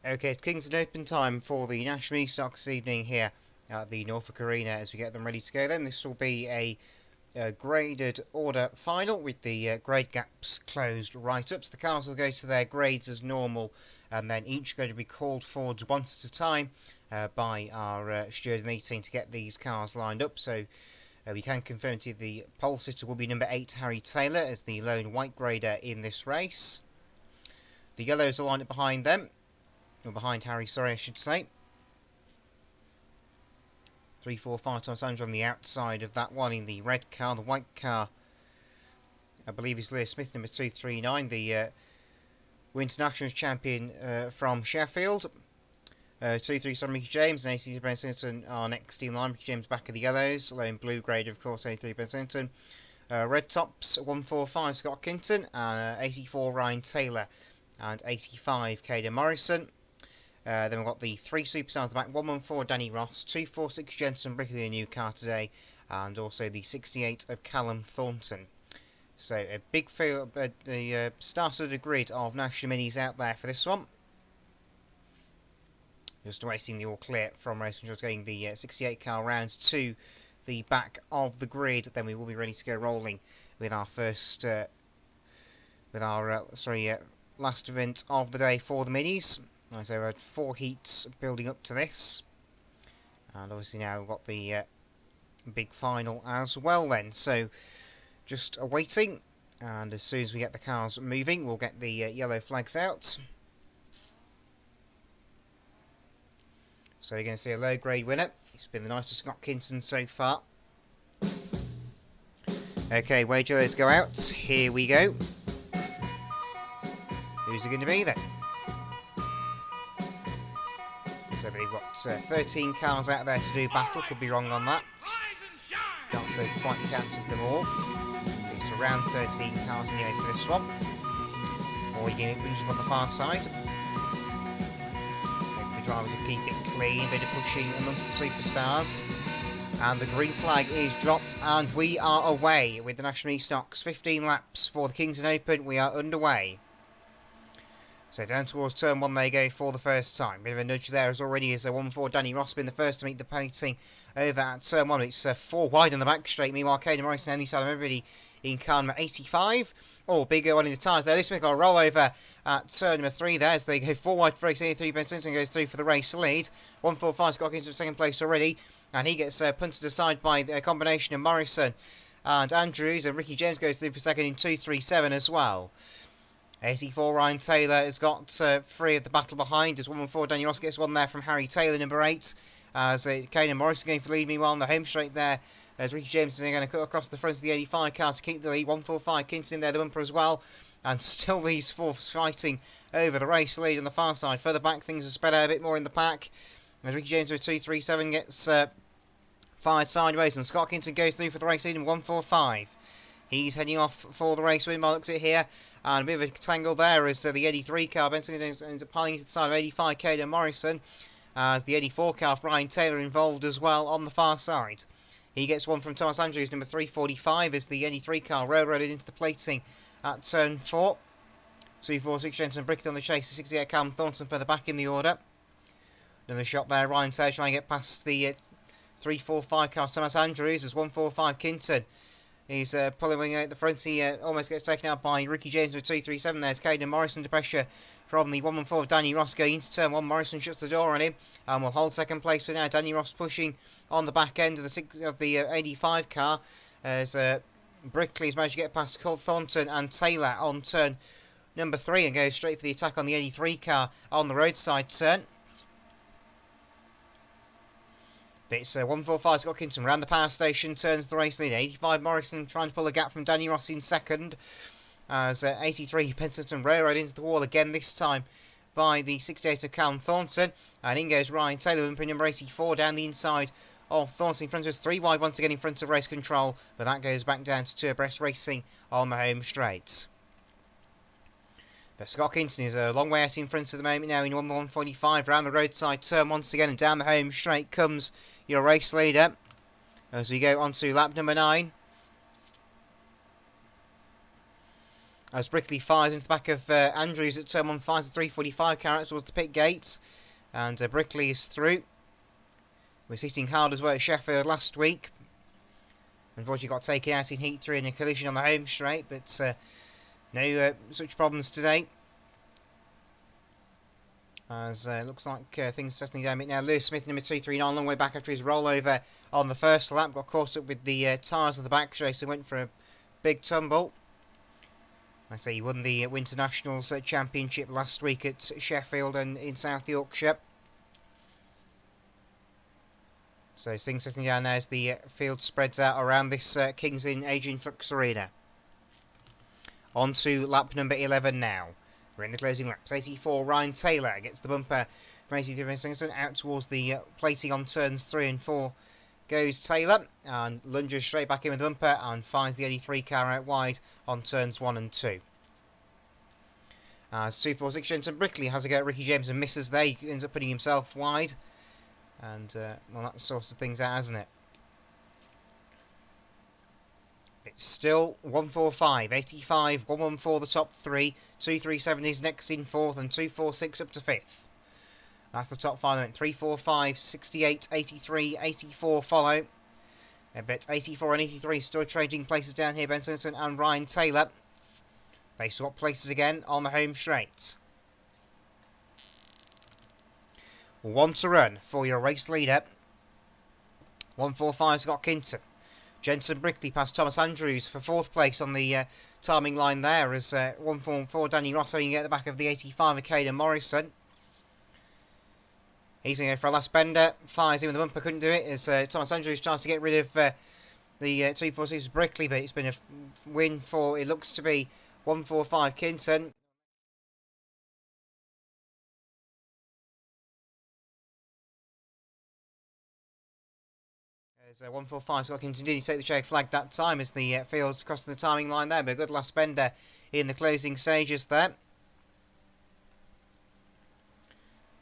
Okay, it's Kingston Open time for the National Ministox evening here at the Norfolk Arena as we get them ready to go. Then this will be a graded order final with the grade gaps closed right up. So the cars will go to their grades as normal, and then each going to be called forwards once at a time by our steward meeting to get these cars lined up. So we can confirm to you the pole sitter will be number 8 Harry Taylor as the lone white grader in this race. The yellows are lined up behind them. Or behind Harry, sorry, I should say. 3, 4, 5 Thomas Andrew on the outside of that one in the red car. The white car, I believe, is Lewis Smith, number 239, the Winter Nationals champion from Sheffield. 237 Ricky James and 83 Ben Sinton are next in line. Ricky James back of the yellows. Lone blue grade, of course, 83 Ben Sinton. Red tops, 145 Scott Kinton, 84 Ryan Taylor, and 85 Caden Morrison. Then we've got the 3 superstars at the back, 114 Danny Ross, 246 Jensen Brickley, a new car today, and also the 68 of Callum Thornton. So a big field, the start of the grid of National Minis out there for this one. Just awaiting the all clear from race control, getting the 68 car round to the back of the grid. Then we will be ready to go rolling with our first, last event of the day for the minis. So we had 4 heats building up to this, and obviously now we've got the big final as well then. So just awaiting, and as soon as we get the cars moving, we'll get the yellow flags out. So you're going to see a low grade winner. It's been the nicest Scott Kinton so far. Okay, wage yellows go out. Here we go. Who's it going to be then? So we've got 13 cars out there to do battle, could be wrong on that. Can't say quite counted them all. It's around 13 cars anyway for this one. Or you can finish them on the far side. Hopefully the drivers will keep it clean, bit of pushing amongst the superstars. And the green flag is dropped and we are away with the National Ministox. 15 laps for the Kingston Open, we are underway. So down towards turn 1 they go for the first time. Bit of a nudge there as already is a 1-4 Danny Ross been the first to meet the penalty over at turn 1. It's 4 wide on the back straight. Meanwhile, Caden Morrison on the side of everybody in car number 85. Oh, big one in the tyres there. Lewis Smith got a roll over at turn number 3 there as they go 4 wide for race. 83 Ben Simpson goes through for the race lead. 145 Scott into second place already. And he gets punted aside by a combination of Morrison and Andrews. And Ricky James goes through for second in 237 as well. 84 Ryan Taylor has got 3 of the battle behind as 114 Daniel Ross gets one there from Harry Taylor, number 8. As Caden Morrison going for the lead, meanwhile on the home straight there as Ricky James is going to cut across the front of the 85 car to keep the lead. 145 Kinton there, the bumper as well. And still these 4 fighting over the race lead on the far side. Further back things are spread out a bit more in the pack. As Ricky James with 237 gets fired sideways and Scott Kinton goes through for the race lead in 145. He's heading off for the race win by looks at it here. And a bit of a tangle there as the 83 car, Benson ends up piling into the side of 85 Caden Morrison. As the 84 car, Brian Taylor involved as well on the far side. He gets one from Thomas Andrews, number 345, as the 83 car railroaded into the plating at turn 4. 246 Jensen Brickett on the chase, the 68 Callum Thornton further back in the order. Another shot there, Ryan Taylor trying to get past the 345 car, Thomas Andrews, as 145 Kinton. He's pulling out the front. He almost gets taken out by Ricky James with 237. There's Caden Morrison under pressure from the 114 of Danny Ross going into turn 1. Morrison shuts the door on him and will hold second place for now. Danny Ross pushing on the back end of the 85 car as Brickley's managed to get past Thornton and Taylor on turn number 3 and goes straight for the attack on the 83 car on the roadside turn. But it's 145 Scott Kinton around the power station, turns the race lead. 85 Morrison trying to pull a gap from Danny Ross in second. As 83 Pensington railroad into the wall again, this time by the 68 of Callum Thornton. And in goes Ryan Taylor, bumping number 84 down the inside of Thornton in front of us. 3 wide once again in front of race control. But that goes back down to 2 abreast racing on the home straight. But Scott Kinton is a long way out in front at the moment now in 145 around the roadside turn once again, and down the home straight comes your race leader as we go on to lap number 9. As Brickley fires into the back of Andrews at turn 1, fires the 345 carat towards the pit gate. And Brickley is through. Was hitting hard as well at Sheffield last week. Unfortunately got taken out in Heat 3 in a collision on the home straight, but no such problems today. As looks like things are settling down a bit now. Lewis Smith, number 239, long way back after his rollover on the first lap. Got caught up with the tyres of the back straight, so went for a big tumble. Like I say, he won the Winter Nationals Championship last week at Sheffield and in South Yorkshire. So things settling down now as the field spreads out around this Kings Lynn Adrian Flux Arena. On to lap number 11 now. We're in the closing laps. 84, Ryan Taylor gets the bumper from 83 Singleton out towards the plating on turns 3 and 4. Goes Taylor and lunges straight back in with the bumper and finds the 83 car out wide on turns 1 and 2. As 246 Jensen Brickley has a go at Ricky James and misses there. He ends up putting himself wide. And, well, that sorts of things out, hasn't it? It's still 145, 85, 114 the top 3, 237 is next in 4th, and 246 up to 5th. That's the top 5. Then 345, 68, 83, 84 follow. But 84 and 83 still trading places down here. Ben Singleton and Ryan Taylor. They swap places again on the home straight. 1 to run for your race leader. 145 Scott Kinton. Jensen Brickley past Thomas Andrews for 4th place on the timing line there as 144 Danny Ross having at the back of the 85 of Caden Morrison. He's going to go for a last bender, fires in with the bumper, couldn't do it as Thomas Andrews tries to get rid of the 246 Brickley, but it's been a win for, it looks to be 145 Kinton. As 145 Scott Kinton did take the check flag that time as the field crossed the timing line there, but a good last bender in the closing stages there.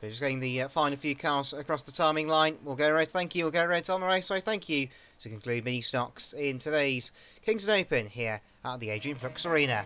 But just getting the final few cars across the timing line. We'll go red, thank you. We'll go red on the raceway, thank you. To conclude Ministox in today's Kingston Open here at the Adrian Flux Arena.